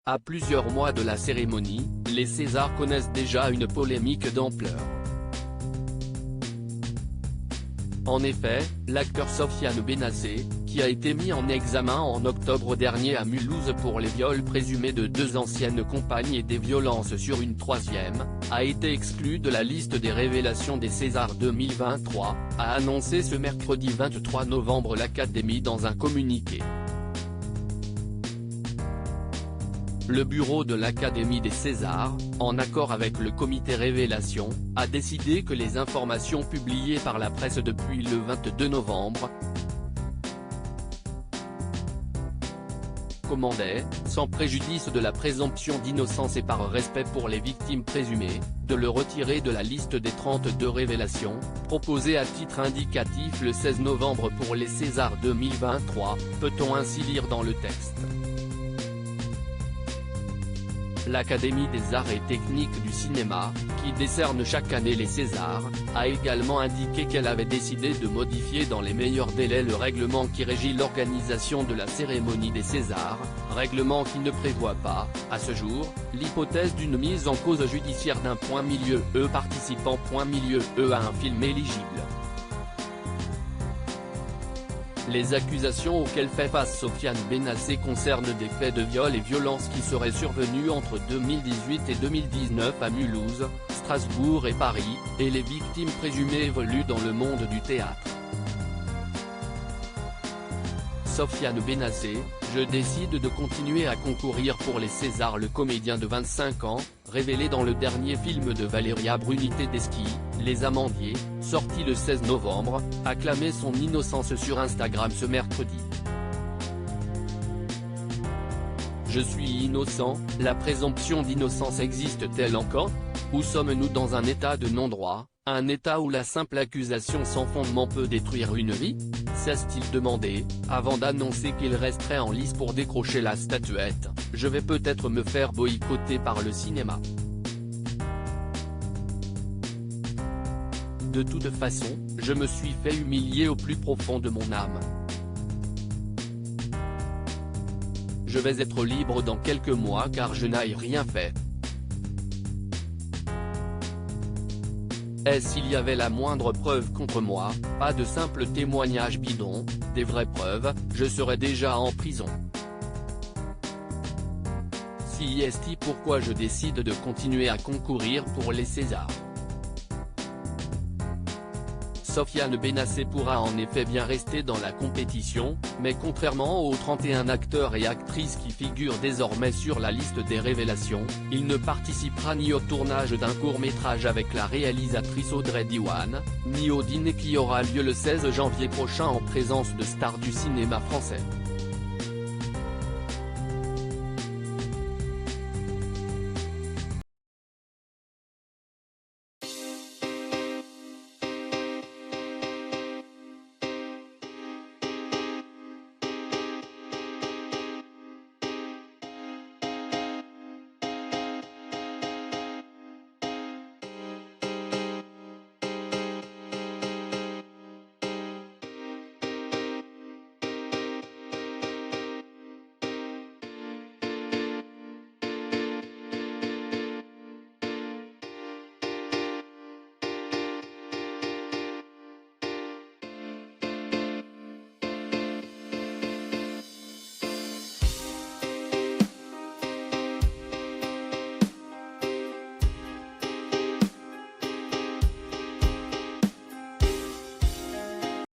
À plusieurs mois de la cérémonie, les Césars connaissent déjà une polémique d'ampleur. En effet, l'acteur Sofiane Benacer, qui a été mis en examen en octobre dernier à Mulhouse pour les viols présumés de 2 anciennes compagnes et des violences sur une 3e, a été exclu de la liste des révélations des Césars 2023, a annoncé ce mercredi 23 novembre l'Académie dans un communiqué. Le bureau de l'Académie des Césars, en accord avec le comité Révélation, a décidé que les informations publiées par la presse depuis le 22 novembre commandait, sans préjudice de la présomption d'innocence et par respect pour les victimes présumées, de le retirer de la liste des 32 révélations, proposées à titre indicatif le 16 novembre pour les Césars 2023, peut-on ainsi lire dans le texte. L'Académie des arts et techniques du cinéma, qui décerne chaque année les Césars, a également indiqué qu'elle avait décidé de modifier dans les meilleurs délais le règlement qui régit l'organisation de la cérémonie des Césars, règlement qui ne prévoit pas, à ce jour, l'hypothèse d'une mise en cause judiciaire d'un participant à un film éligible. Les accusations auxquelles fait face Sofiane Benacer concernent des faits de viol et violence qui seraient survenus entre 2018 et 2019 à Mulhouse, Strasbourg et Paris, et les victimes présumées évoluent dans le monde du théâtre. Sofiane Benacer, je décide de continuer à concourir pour les Césars. Le comédien de 25 ans, révélé dans le dernier film de Valeria Bruni Tedeschi, Les Amandiers, sorti le 16 novembre, a clamé son innocence sur Instagram ce mercredi. Je suis innocent, la présomption d'innocence existe-t-elle encore ? Ou sommes-nous dans un état de non-droit, un état où la simple accusation sans fondement peut détruire une vie ? S'est-il demandé, avant d'annoncer qu'il resterait en lice pour décrocher la statuette, je vais peut-être me faire boycotter par le cinéma. De toute façon, je me suis fait humilier au plus profond de mon âme. Je vais être libre dans quelques mois car je n'ai rien fait. Et s'il y avait la moindre preuve contre moi, pas de simples témoignages bidons, des vraies preuves, je serais déjà en prison. Si est pourquoi je décide de continuer à concourir pour les Césars. Sofiane Benacer pourra en effet bien rester dans la compétition, mais contrairement aux 31 acteurs et actrices qui figurent désormais sur la liste des révélations, il ne participera ni au tournage d'un court-métrage avec la réalisatrice Audrey Diwan, ni au dîner qui aura lieu le 16 janvier prochain en présence de stars du cinéma français.